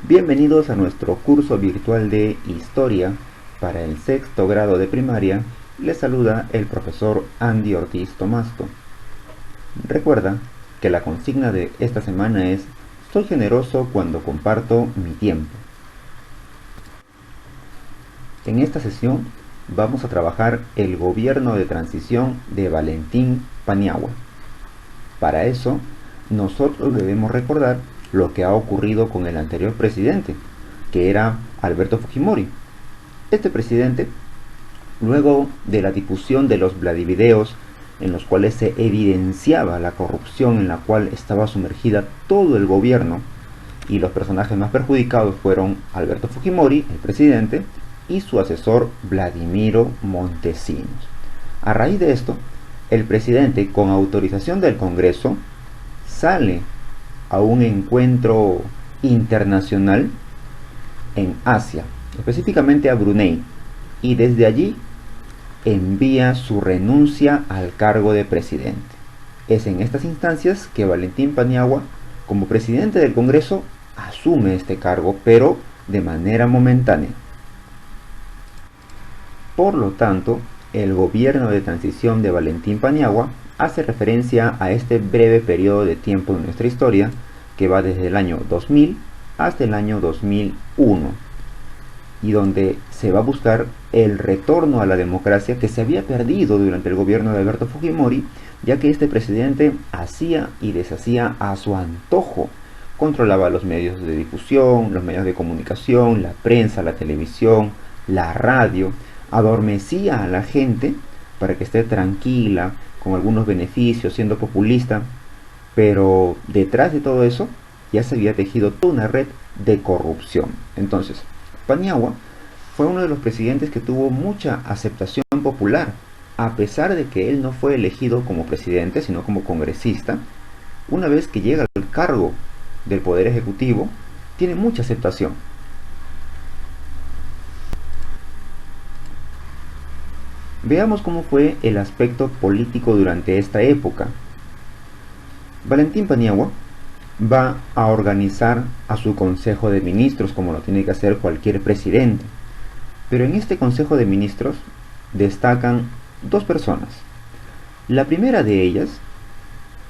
Bienvenidos a nuestro curso virtual de Historia para el sexto grado de primaria. Les saluda el profesor Andy Ortiz Tomasto. Recuerda que la consigna de esta semana es: soy generoso cuando comparto mi tiempo. En esta sesión vamos a trabajar el gobierno de transición de Valentín Paniagua. Para eso, nosotros debemos recordar lo que ha ocurrido con el anterior presidente, que era Alberto Fujimori. Este presidente, luego de la difusión de los Vladivideos en los cuales se evidenciaba la corrupción en la cual estaba sumergida todo el gobierno, y los personajes más perjudicados fueron Alberto Fujimori, el presidente, y su asesor Vladimiro Montesinos. A raíz de esto, el presidente, con autorización del Congreso, sale a un encuentro internacional en Asia, específicamente a Brunei, y desde allí envía su renuncia al cargo de presidente. Es en estas instancias que Valentín Paniagua, como presidente del Congreso, asume este cargo, pero de manera momentánea. Por lo tanto, el gobierno de transición de Valentín Paniagua hace referencia a este breve periodo de tiempo en nuestra historia que va desde el año 2000 hasta el año 2001, y donde se va a buscar el retorno a la democracia que se había perdido durante el gobierno de Alberto Fujimori, ya que este presidente hacía y deshacía a su antojo. Controlaba los medios de difusión, los medios de comunicación, la prensa, la televisión, la radio, adormecía a la gente para que esté tranquila, con algunos beneficios, siendo populista, pero detrás de todo eso ya se había tejido toda una red de corrupción. Entonces, Paniagua fue uno de los presidentes que tuvo mucha aceptación popular, a pesar de que él no fue elegido como presidente, sino como congresista. Una vez que llega al cargo del Poder Ejecutivo, tiene mucha aceptación. Veamos cómo fue el aspecto político durante esta época. Valentín Paniagua va a organizar a su Consejo de Ministros, como lo tiene que hacer cualquier presidente. Pero en este Consejo de Ministros destacan dos personas. La primera de ellas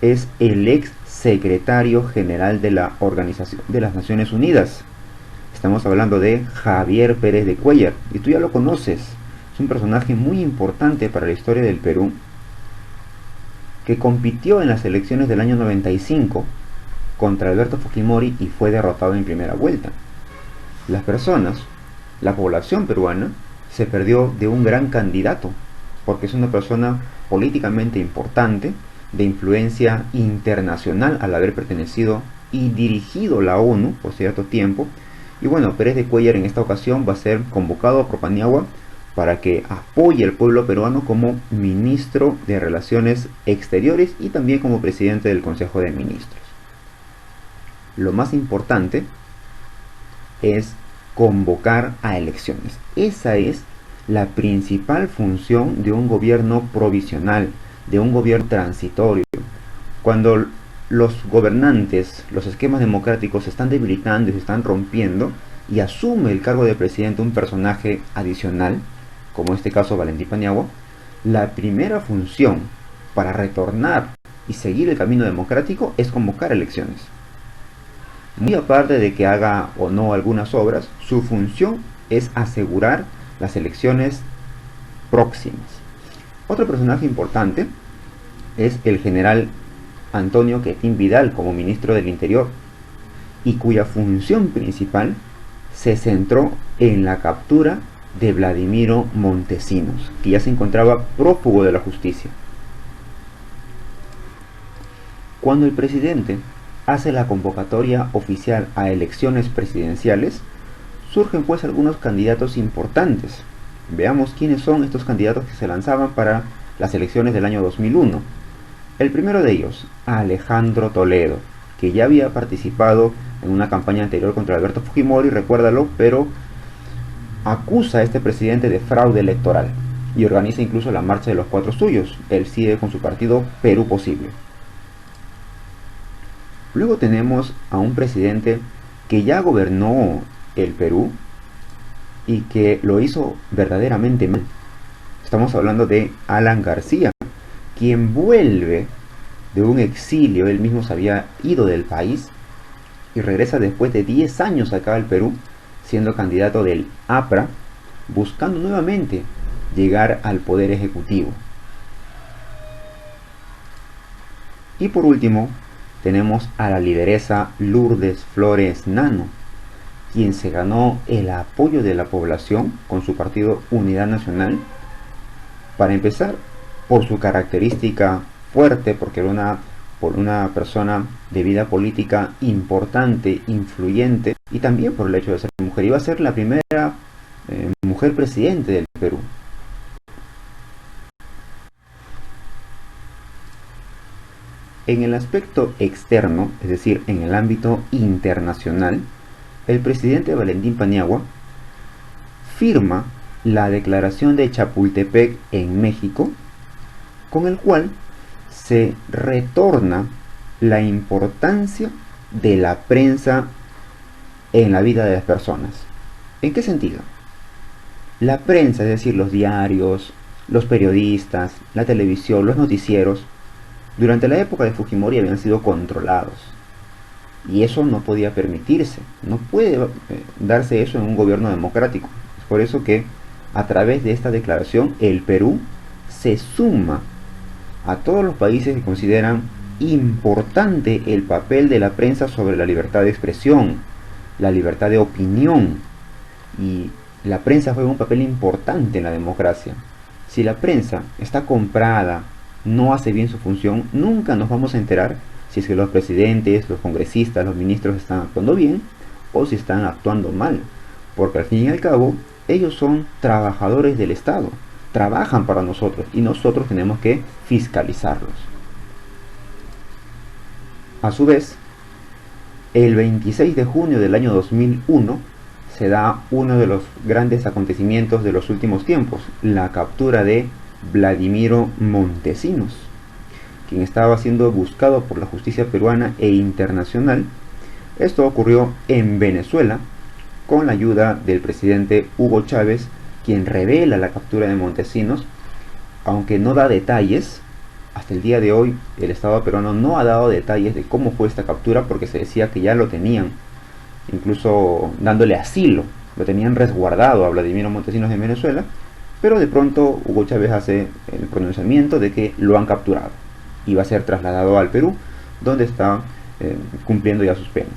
es el ex secretario general de la Organización de las Naciones Unidas. Estamos hablando de Javier Pérez de Cuéllar, y tú ya lo conoces. Es un personaje muy importante para la historia del Perú, que compitió en las elecciones del año 95 contra Alberto Fujimori y fue derrotado en primera vuelta. La población peruana, se perdió de un gran candidato, porque es una persona políticamente importante, de influencia internacional al haber pertenecido y dirigido la ONU por cierto tiempo. Y bueno, Pérez de Cuéllar en esta ocasión va a ser convocado por Paniagua para que apoye al pueblo peruano como ministro de Relaciones Exteriores y también como presidente del Consejo de Ministros. Lo más importante es convocar a elecciones. Esa es la principal función de un gobierno provisional, de un gobierno transitorio. Cuando los gobernantes, los esquemas democráticos se están debilitando y se están rompiendo, y asume el cargo de presidente un personaje adicional, como en este caso Valentín Paniagua, la primera función para retornar y seguir el camino democrático es convocar elecciones. Muy aparte de que haga o no algunas obras, su función es asegurar las elecciones próximas. Otro personaje importante es el general Antonio Quetín Vidal como ministro del Interior, y cuya función principal se centró en la captura de Vladimiro Montesinos, que ya se encontraba prófugo de la justicia. Cuando el presidente hace la convocatoria oficial a elecciones presidenciales, surgen pues algunos candidatos importantes. Veamos quiénes son estos candidatos que se lanzaban para las elecciones del año 2001. El primero de ellos, Alejandro Toledo, que ya había participado en una campaña anterior contra Alberto Fujimori, recuérdalo, pero acusa a este presidente de fraude electoral y organiza incluso la marcha de los cuatro suyos. Él sigue con su partido Perú Posible. Luego tenemos a un presidente que ya gobernó el Perú y que lo hizo verdaderamente mal. Estamos hablando de Alan García, quien vuelve de un exilio. Él mismo se había ido del país y regresa después de 10 años acá al Perú, siendo candidato del APRA, buscando nuevamente llegar al poder ejecutivo. Y por último, tenemos a la lideresa Lourdes Flores Nano, quien se ganó el apoyo de la población con su partido Unidad Nacional. Para empezar, por su característica fuerte, porque era una persona de vida política importante, influyente, y también por el hecho de ser mujer. Iba a ser la primera mujer presidente del Perú. En el aspecto externo, es decir, en el ámbito internacional, el presidente Valentín Paniagua firma la Declaración de Chapultepec en México, con el cual se retorna la importancia de la prensa en la vida de las personas. ¿En qué sentido? La prensa, es decir, los diarios, los periodistas, la televisión, los noticieros, durante la época de Fujimori habían sido controlados. Y eso no podía permitirse. No puede darse eso en un gobierno democrático. Es por eso que a través de esta declaración el Perú se suma a todos los países que consideran importante el papel de la prensa sobre la libertad de expresión, la libertad de opinión. Y la prensa juega un papel importante en la democracia. Si la prensa está comprada, no hace bien su función, nunca nos vamos a enterar si es que los presidentes, los congresistas, los ministros están actuando bien o si están actuando mal. Porque al fin y al cabo, ellos son trabajadores del Estado, trabajan para nosotros y nosotros tenemos que fiscalizarlos. A su vez, el 26 de junio del año 2001 se da uno de los grandes acontecimientos de los últimos tiempos, la captura de Vladimiro Montesinos, quien estaba siendo buscado por la justicia peruana e internacional. Esto ocurrió en Venezuela con la ayuda del presidente Hugo Chávez, quien revela la captura de Montesinos, aunque no da detalles. Hasta el día de hoy el Estado peruano no ha dado detalles de cómo fue esta captura, porque se decía que ya lo tenían, incluso dándole asilo, lo tenían resguardado a Vladimiro Montesinos en Venezuela, pero de pronto Hugo Chávez hace el pronunciamiento de que lo han capturado y va a ser trasladado al Perú, donde está cumpliendo ya sus penas.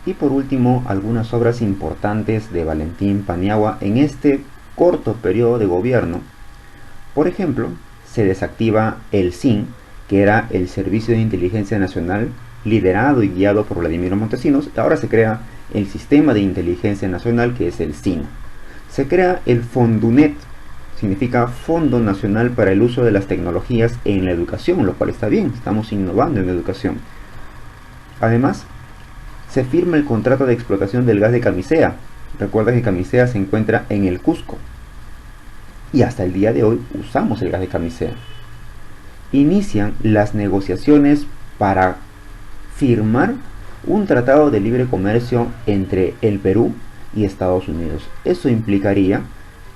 Y por último, algunas obras importantes de Valentín Paniagua en este corto periodo de gobierno. Por ejemplo, se desactiva el SIN, que era el Servicio de Inteligencia Nacional, liderado y guiado por Vladimiro Montesinos. Ahora se crea el Sistema de Inteligencia Nacional, que es el SIN. Se crea el Fondunet, significa Fondo Nacional para el Uso de las Tecnologías en la Educación, lo cual está bien, estamos innovando en educación. Además, se firma el contrato de explotación del gas de Camisea. Recuerda que Camisea se encuentra en el Cusco. Y hasta el día de hoy usamos el gas de Camisea. Inician las negociaciones para firmar un tratado de libre comercio entre el Perú y Estados Unidos. Eso implicaría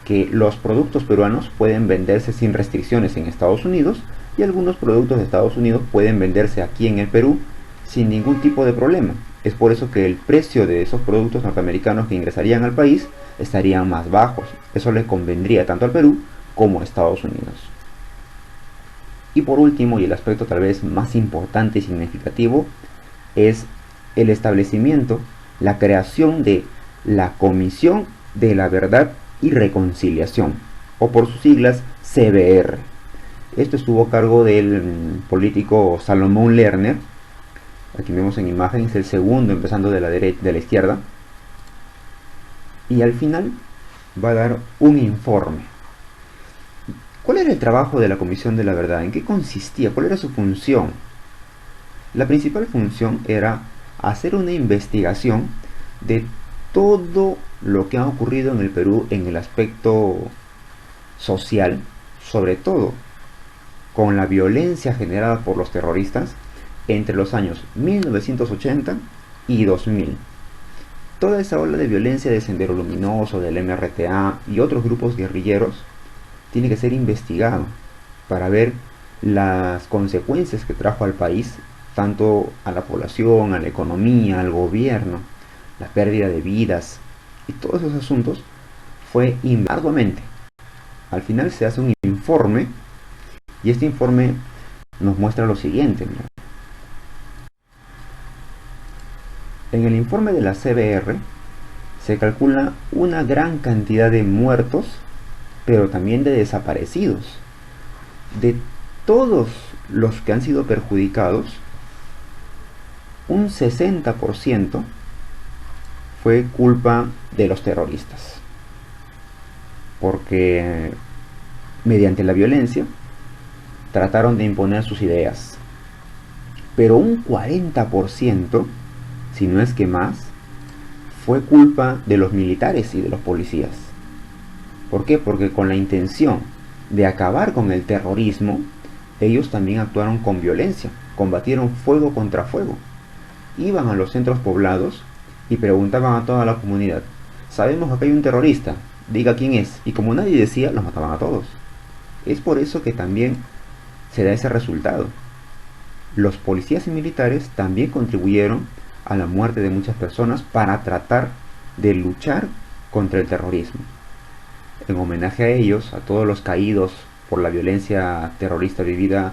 que los productos peruanos pueden venderse sin restricciones en Estados Unidos y algunos productos de Estados Unidos pueden venderse aquí en el Perú sin ningún tipo de problema. Es por eso que el precio de esos productos norteamericanos que ingresarían al país estarían más bajos. Eso le convendría tanto al Perú como a Estados Unidos. Y por último, y el aspecto tal vez más importante y significativo, es el establecimiento, la creación de la Comisión de la Verdad y Reconciliación, o por sus siglas CBR. Esto estuvo a cargo del político Salomón Lerner. Aquí vemos en imagen, es el segundo empezando de la izquierda. Y al final va a dar un informe. ¿Cuál era el trabajo de la Comisión de la Verdad? ¿En qué consistía? ¿Cuál era su función? La principal función era hacer una investigación de todo lo que ha ocurrido en el Perú en el aspecto social, sobre todo con la violencia generada por los terroristas entre los años 1980 y 2000. Toda esa ola de violencia de Sendero Luminoso, del MRTA y otros grupos guerrilleros tiene que ser investigado para ver las consecuencias que trajo al país, tanto a la población, a la economía, al gobierno, la pérdida de vidas y todos esos asuntos. Fue arduamente. Al final se hace un informe y este informe nos muestra lo siguiente. Mira. En el informe de la CBR se calcula una gran cantidad de muertos, pero también de desaparecidos. De todos los que han sido perjudicados, un 60% fue culpa de los terroristas, porque mediante la violencia trataron de imponer sus ideas. Pero un 40%, si no es que más, fue culpa de los militares y de los policías. ¿Por qué? Porque con la intención de acabar con el terrorismo, ellos también actuaron con violencia, combatieron fuego contra fuego. Iban a los centros poblados y preguntaban a toda la comunidad: sabemos que acá hay un terrorista, diga quién es. Y como nadie decía, los mataban a todos. Es por eso que también se da ese resultado. Los policías y militares también contribuyeron a la muerte de muchas personas para tratar de luchar contra el terrorismo. En homenaje a ellos, a todos los caídos por la violencia terrorista vivida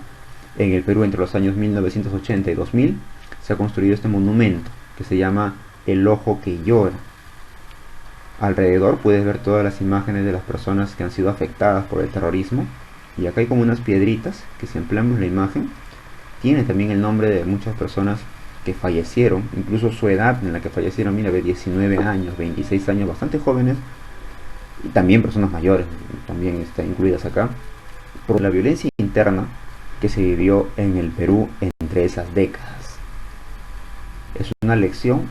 en el Perú entre los años 1980 y 2000, se ha construido este monumento que se llama El Ojo que Llora. Alrededor puedes ver todas las imágenes de las personas que han sido afectadas por el terrorismo, y acá hay como unas piedritas que, si ampliamos la imagen, tiene también el nombre de muchas personas que fallecieron, incluso su edad en la que fallecieron, mira, de 19 años, 26 años, bastante jóvenes, y también personas mayores, también están incluidas acá, por la violencia interna que se vivió en el Perú entre esas décadas. Es una lección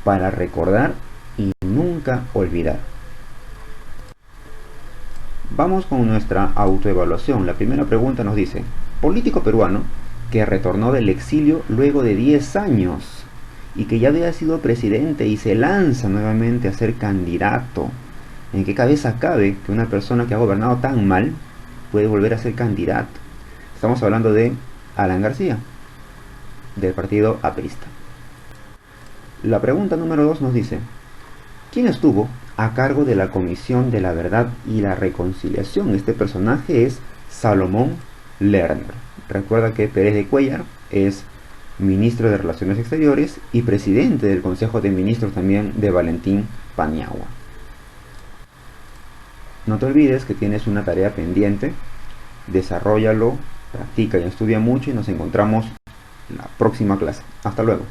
para recordar y nunca olvidar. Vamos con nuestra autoevaluación. La primera pregunta nos dice: político peruano que retornó del exilio luego de 10 años y que ya había sido presidente y se lanza nuevamente a ser candidato. ¿En qué cabeza cabe que una persona que ha gobernado tan mal puede volver a ser candidato? Estamos hablando de Alan García, del partido aprista. La pregunta número 2 nos dice: ¿quién estuvo a cargo de la Comisión de la Verdad y la Reconciliación? Este personaje es Salomón Lerner. Recuerda que Pérez de Cuéllar es ministro de Relaciones Exteriores y presidente del Consejo de Ministros también de Valentín Paniagua. No te olvides que tienes una tarea pendiente, desarróllalo, practica y estudia mucho, y nos encontramos en la próxima clase. Hasta luego.